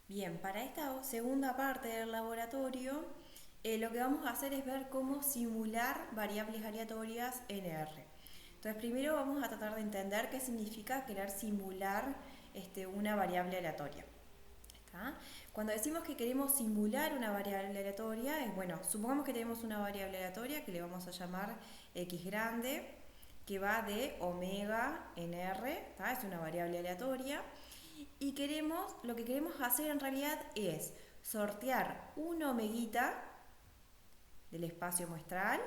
Bien, para esta segunda parte del laboratorio, lo que vamos a hacer es ver cómo simular variables aleatorias en R. Entonces, primero vamos a tratar de entender qué significa querer simular una variable aleatoria. ¿Está? Cuando decimos que queremos simular una variable aleatoria, supongamos que tenemos una variable aleatoria que le vamos a llamar x grande, que va de omega en R, ¿está? Es una variable aleatoria. Y lo que queremos hacer en realidad es sortear una omeguita del espacio muestral,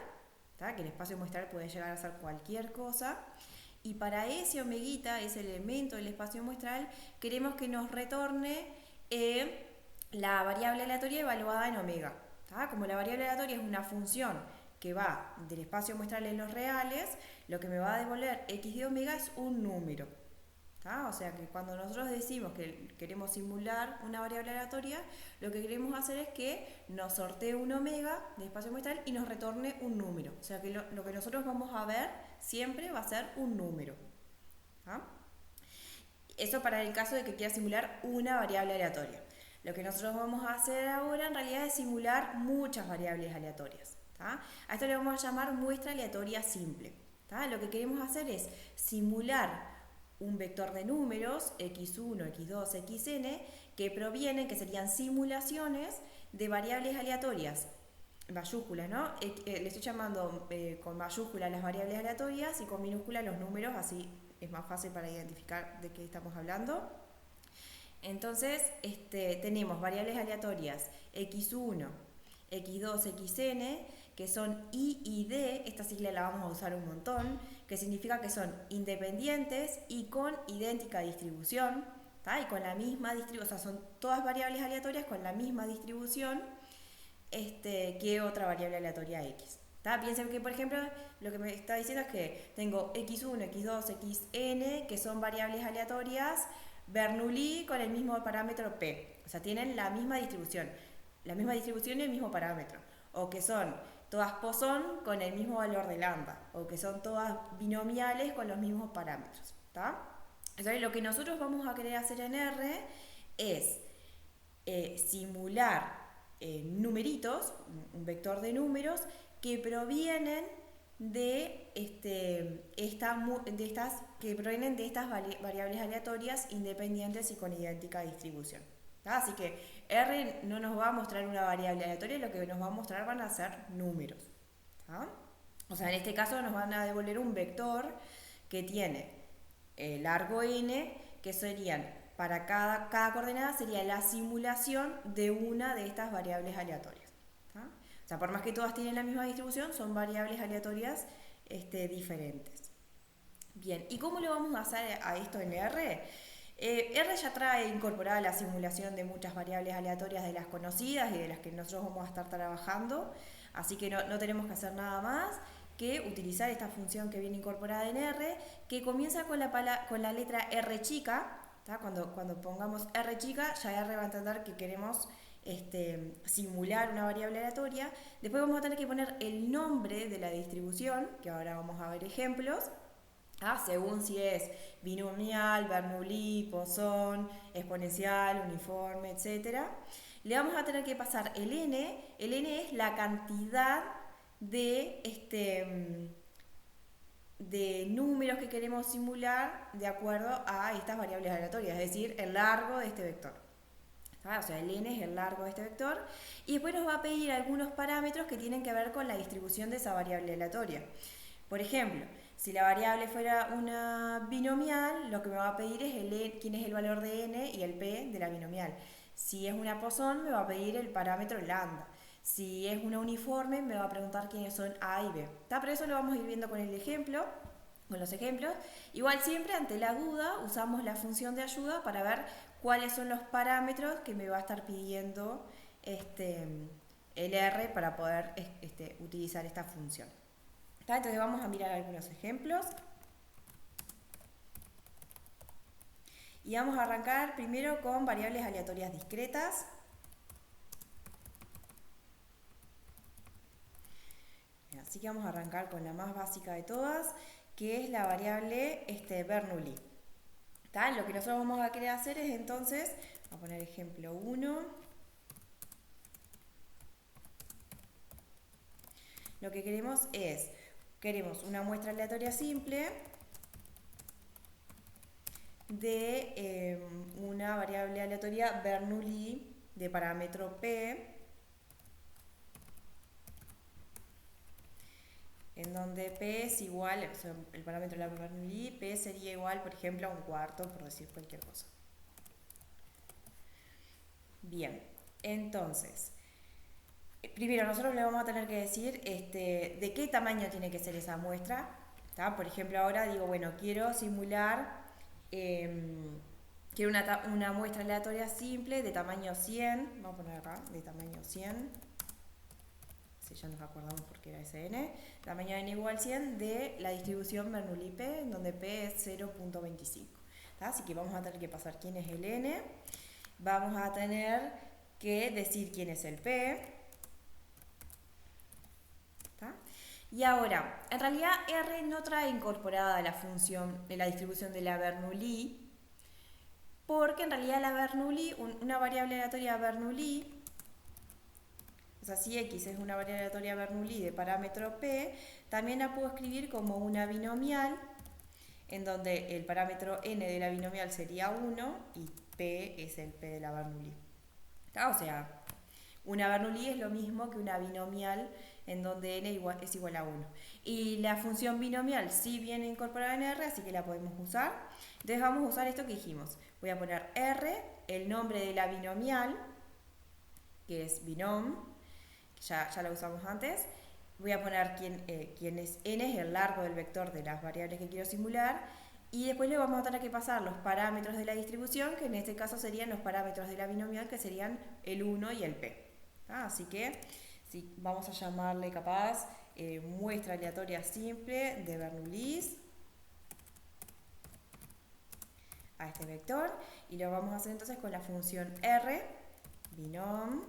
¿tá? Que el espacio muestral puede llegar a ser cualquier cosa, y para ese omeguita, ese elemento del espacio muestral, queremos que nos retorne la variable aleatoria evaluada en omega. ¿Tá? Como la variable aleatoria es una función que va del espacio muestral en los reales, lo que me va a devolver x de omega es un número. ¿Tá? O sea que cuando nosotros decimos que queremos simular una variable aleatoria, lo que queremos hacer es que nos sortee un omega de espacio muestral y nos retorne un número. O sea que lo que nosotros vamos a ver siempre va a ser un número. ¿Tá? Eso para el caso de que quiera simular una variable aleatoria. Lo que nosotros vamos a hacer ahora en realidad es simular muchas variables aleatorias. ¿Tá? A esto le vamos a llamar muestra aleatoria simple. ¿Tá? Lo que queremos hacer es simular un vector de números, x1, x2, xn, que serían simulaciones de variables aleatorias, mayúsculas, ¿no? Le estoy llamando con mayúsculas las variables aleatorias y con minúsculas los números, así es más fácil para identificar de qué estamos hablando. Entonces, tenemos variables aleatorias x1, x2, xn, que son I y D, esta sigla la vamos a usar un montón, que significa que son independientes y con idéntica distribución, ¿tá? Y con la misma distribución, o sea, son todas variables aleatorias con la misma distribución que otra variable aleatoria x. ¿Tá? Piensen que, por ejemplo, lo que me está diciendo es que tengo x1, x2, xn, que son variables aleatorias Bernoulli con el mismo parámetro p. O sea, tienen la misma distribución y el mismo parámetro. O que son todas Poisson con el mismo valor de lambda. O que son todas binomiales con los mismos parámetros. ¿Tá? Entonces, lo que nosotros vamos a querer hacer en R es simular numeritos, un vector de números, que provienen de estas variables aleatorias independientes y con idéntica distribución. ¿Tá? Así que R no nos va a mostrar una variable aleatoria, lo que nos va a mostrar van a ser números. ¿Tá? O sea, en este caso nos van a devolver un vector que tiene largo n, que serían, para cada coordenada sería la simulación de una de estas variables aleatorias. ¿Tá? O sea, por más que todas tienen la misma distribución, son variables aleatorias diferentes. Bien, ¿y cómo lo vamos a hacer a esto en R? R ya trae incorporada la simulación de muchas variables aleatorias de las conocidas y de las que nosotros vamos a estar trabajando, así que no tenemos que hacer nada más que utilizar esta función que viene incorporada en R, que comienza con la letra R chica. ¿Tá? Cuando pongamos R chica, ya R va a entender que queremos simular una variable aleatoria. Después vamos a tener que poner el nombre de la distribución, que ahora vamos a ver ejemplos, según si es binomial, Bernoulli, Poisson, exponencial, uniforme, etc. Le vamos a tener que pasar el n. El n es la cantidad de números que queremos simular de acuerdo a estas variables aleatorias, es decir, el largo de este vector. O sea, el n es el largo de este vector. Y después nos va a pedir algunos parámetros que tienen que ver con la distribución de esa variable aleatoria. Por ejemplo, si la variable fuera una binomial, lo que me va a pedir es quién es el valor de n y el p de la binomial. Si es una Poisson, me va a pedir el parámetro lambda. Si es una uniforme, me va a preguntar quiénes son A y B. Pero eso lo vamos a ir viendo con el ejemplo, con los ejemplos. Igual siempre, ante la duda, usamos la función de ayuda para ver cuáles son los parámetros que me va a estar pidiendo el R para poder utilizar esta función. Entonces vamos a mirar algunos ejemplos. Y vamos a arrancar primero con variables aleatorias discretas. Así que vamos a arrancar con la más básica de todas, que es la variable Bernoulli. Lo que nosotros vamos a querer hacer es entonces Voy a poner ejemplo 1. Lo que queremos una muestra aleatoria simple de una variable aleatoria Bernoulli de parámetro P, en donde P es igual, o sea, el parámetro de la Bernoulli, P sería igual, por ejemplo, a un cuarto, por decir cualquier cosa. Bien, entonces, primero nosotros le vamos a tener que decir de qué tamaño tiene que ser esa muestra. ¿Tá? Por ejemplo, ahora digo, bueno, quiero simular, quiero una muestra aleatoria simple de tamaño 100, vamos a poner acá, de tamaño 100, si ya nos acordamos porque era Sn, tamaño n igual 100 de la distribución Bernoulli-P, donde P es 0.25. Así que vamos a tener que pasar quién es el n, vamos a tener que decir quién es el P. ¿Tá? Y ahora, en realidad R no trae incorporada la función de la distribución de la Bernoulli, porque en realidad la Bernoulli, una variable aleatoria Bernoulli, o sea, si X es una variable aleatoria Bernoulli de parámetro P, también la puedo escribir como una binomial, en donde el parámetro n de la binomial sería 1 y P es el P de la Bernoulli. ¿Tá? O sea, una Bernoulli es lo mismo que una binomial en donde n es igual a 1. Y la función binomial sí viene incorporada en R, así que la podemos usar. Entonces vamos a usar esto que dijimos. Voy a poner R, el nombre de la binomial, que es binom, que ya la usamos antes. Voy a poner quién es n, es el largo del vector de las variables que quiero simular. Y después le vamos a tener que pasar los parámetros de la distribución, que en este caso serían los parámetros de la binomial, que serían el 1 y el p. Así que vamos a llamarle capaz muestra aleatoria simple de Bernoulli a este vector, y lo vamos a hacer entonces con la función R, binom,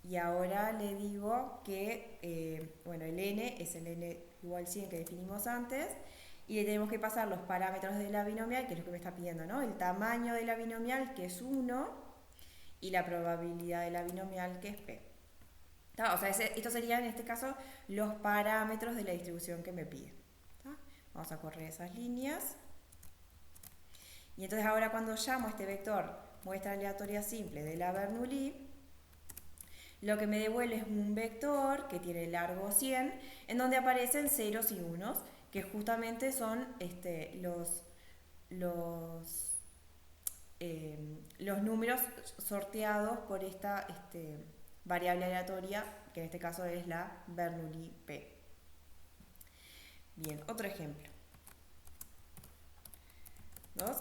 y ahora le digo que bueno, el n es el n igual 100 que definimos antes, y le tenemos que pasar los parámetros de la binomial, que es lo que me está pidiendo, ¿no? El tamaño de la binomial, que es 1, y la probabilidad de la binomial, que es P. ¿Tá? O sea, estos serían en este caso los parámetros de la distribución que me pide. ¿Tá? Vamos a correr esas líneas. Y entonces ahora cuando llamo a este vector muestra aleatoria simple de la Bernoulli, lo que me devuelve es un vector que tiene largo 100, en donde aparecen ceros y unos, que justamente son los números sorteados por esta variable aleatoria, que en este caso es la Bernoulli P. Bien, otro ejemplo.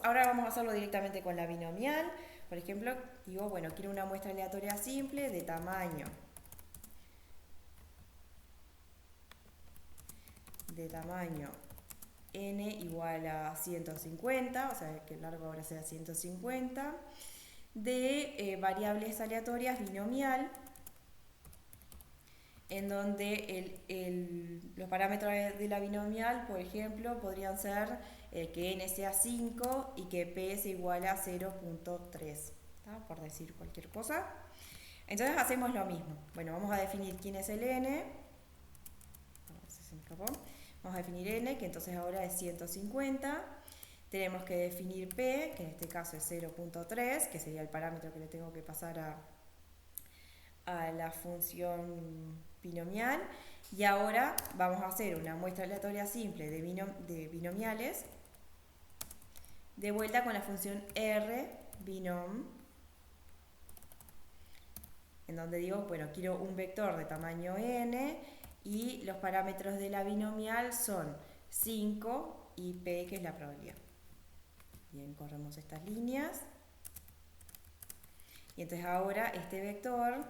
Ahora vamos a hacerlo directamente con la binomial. Por ejemplo, digo, bueno, quiero una muestra aleatoria simple de tamaño n igual a 150, o sea, que el largo ahora sea 150, de variables aleatorias binomial, en donde los parámetros de la binomial, por ejemplo, podrían ser que n sea 5 y que p sea igual a 0.3, por decir cualquier cosa. Entonces hacemos lo mismo. Bueno, vamos a definir quién es el n. Vamos a definir n, que entonces ahora es 150. Tenemos que definir p, que en este caso es 0.3, que sería el parámetro que le tengo que pasar a la función binomial. Y ahora vamos a hacer una muestra aleatoria simple de binomiales, de vuelta con la función R, binom, en donde digo, bueno, quiero un vector de tamaño n y los parámetros de la binomial son 5 y p, que es la probabilidad. Bien, corremos estas líneas. Y entonces ahora este vector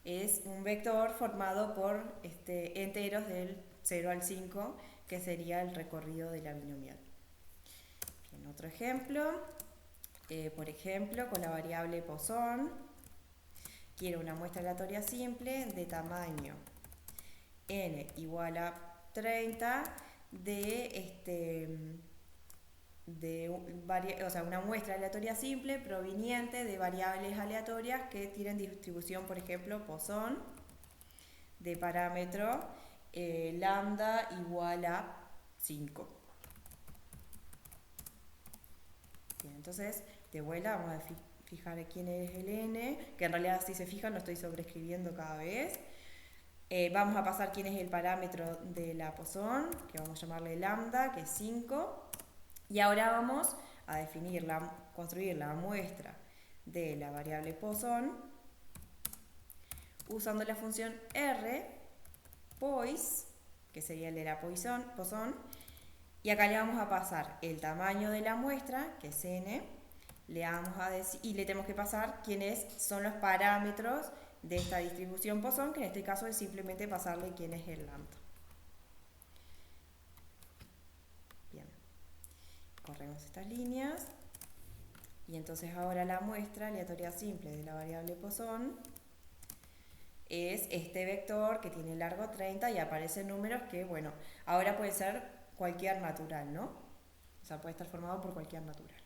es un vector formado por enteros del 0 al 5, que sería el recorrido de la binomial. Bien, otro ejemplo. Por ejemplo, con la variable Poisson, quiero una muestra aleatoria simple de tamaño n igual a 30 o sea, una muestra aleatoria simple proveniente de variables aleatorias que tienen distribución, por ejemplo, Poisson, de parámetro lambda igual a 5. Bien, entonces, de vuelta vamos a fijar quién es el n, que en realidad si se fijan lo estoy sobreescribiendo cada vez. Vamos a pasar quién es el parámetro de la Poisson, que vamos a llamarle lambda, que es 5. Y ahora vamos a construir la muestra de la variable Poisson usando la función R, Pois, que sería el de la Poisson, y acá le vamos a pasar el tamaño de la muestra, que es n, y le tenemos que pasar quiénes son los parámetros de esta distribución Poisson, que en este caso es simplemente pasarle quién es el lambda. Bien, corremos estas líneas, y entonces ahora la muestra aleatoria simple de la variable Poisson es este vector que tiene largo 30 y aparecen números que, bueno, ahora puede ser cualquier natural, ¿no? O sea, puede estar formado por cualquier natural.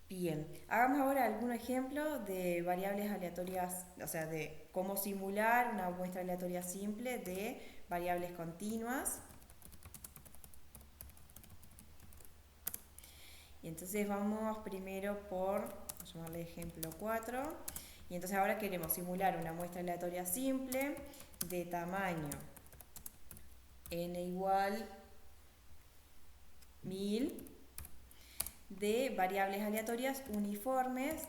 Bien, hagamos ahora algún ejemplo de variables aleatorias, o sea, de cómo simular una muestra aleatoria simple de variables continuas. Y entonces vamos primero vamos a llamarle ejemplo 4. Y entonces ahora queremos simular una muestra aleatoria simple de tamaño n igual 1000 de variables aleatorias uniformes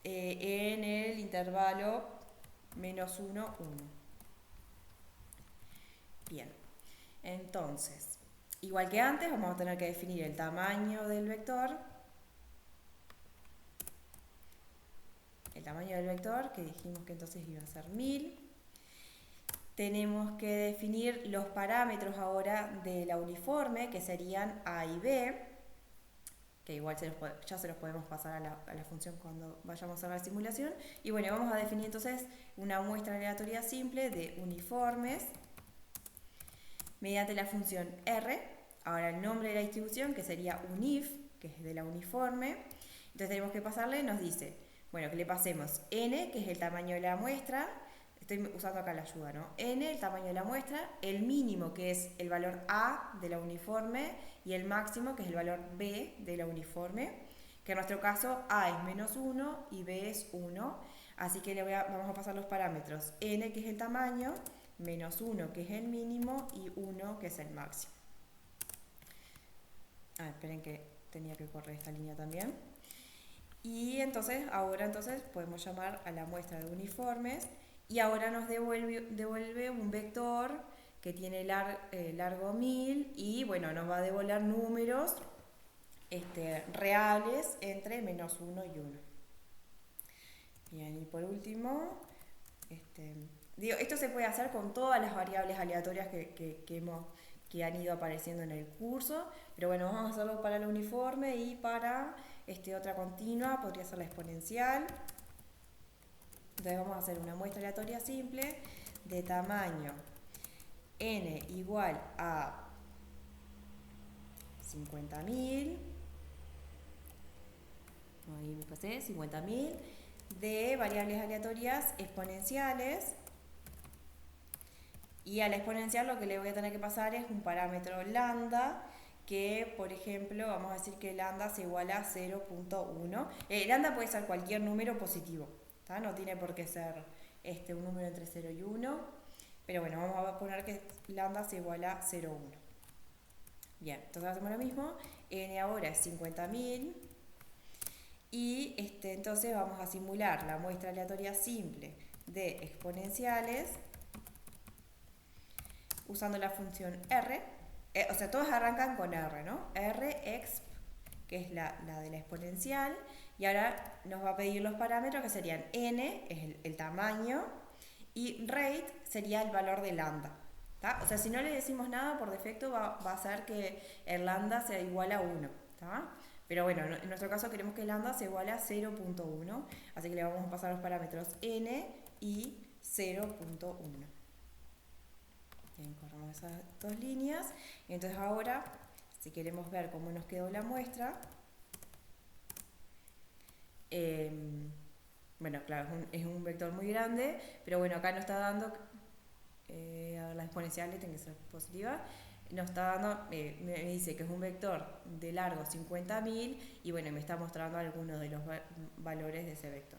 en el intervalo -1, 1. Bien, entonces, igual que antes, vamos a tener que definir el tamaño del vector. El tamaño del vector, que dijimos que entonces iba a ser 1000. Tenemos que definir los parámetros ahora de la uniforme, que serían A y B, que igual ya se los podemos pasar a la función cuando vayamos a la simulación. Y bueno, vamos a definir entonces una muestra aleatoria simple de uniformes mediante la función R. Ahora el nombre de la distribución, que sería unif, que es de la uniforme. Entonces tenemos que pasarle, nos dice, bueno, que le pasemos n, que es el tamaño de la muestra. Estoy usando acá la ayuda, ¿no? N, el tamaño de la muestra, el mínimo, que es el valor A de la uniforme, y el máximo, que es el valor B de la uniforme, que en nuestro caso A es -1 y B es 1, así que vamos a pasar los parámetros N, que es el tamaño, -1, que es el mínimo, y 1, que es el máximo. Esperen que tenía que correr esta línea también. Y entonces, ahora podemos llamar a la muestra de uniformes, y ahora nos devuelve un vector que tiene largo 1000 y bueno, nos va a devolver números reales entre -1 y 1. Bien, y por último, esto se puede hacer con todas las variables aleatorias que han ido apareciendo en el curso, pero bueno, vamos a hacerlo para el uniforme y para otra continua, podría ser la exponencial. Entonces vamos a hacer una muestra aleatoria simple de tamaño n igual a 50.000, ahí me pasé, 50.000, de variables aleatorias exponenciales, y a la exponencial lo que le voy a tener que pasar es un parámetro lambda, que por ejemplo vamos a decir que lambda se iguala a 0.1. Lambda puede ser cualquier número positivo, ¿tá? No tiene por qué ser un número entre 0 y 1, pero bueno, vamos a poner que lambda se iguala a 0,1. Bien, entonces hacemos lo mismo, n ahora es 50.000, y entonces vamos a simular la muestra aleatoria simple de exponenciales usando la función R, o sea, todos arrancan con R, ¿no? Rexp, que es la de la exponencial, y ahora nos va a pedir los parámetros que serían n, es el tamaño, y rate sería el valor de lambda, ¿tá? O sea, si no le decimos nada, por defecto va a ser que el lambda sea igual a 1, ¿tá? Pero bueno, en nuestro caso queremos que lambda se iguale a 0.1, así que le vamos a pasar los parámetros n y 0.1. Bien, corremos esas dos líneas. Entonces ahora, si queremos ver cómo nos quedó la muestra, bueno, claro, es un vector muy grande, pero bueno, acá nos está dando, a ver, la exponencial tiene que ser positiva, nos está dando, me dice que es un vector de largo 50.000 y bueno, me está mostrando algunos de los valores de ese vector.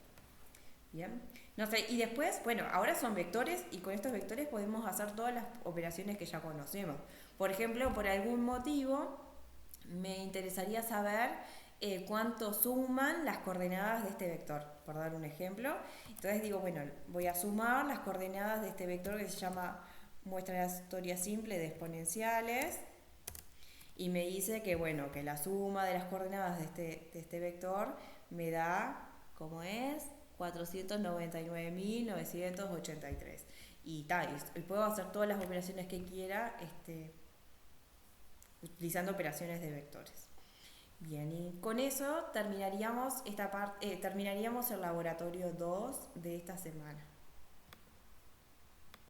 Bien, no sé, y después, bueno, ahora son vectores y con estos vectores podemos hacer todas las operaciones que ya conocemos. Por ejemplo, por algún motivo me interesaría saber cuánto suman las coordenadas de este vector, por dar un ejemplo. Entonces digo, bueno, voy a sumar las coordenadas de este vector que se llama muestra aleatoria simple de exponenciales y me dice que, bueno, que la suma de las coordenadas de este vector me da, ¿cómo es? 499.983. Y tal, y puedo hacer todas las operaciones que quiera utilizando operaciones de vectores. Bien, y con eso terminaríamos terminaríamos el laboratorio 2 de esta semana.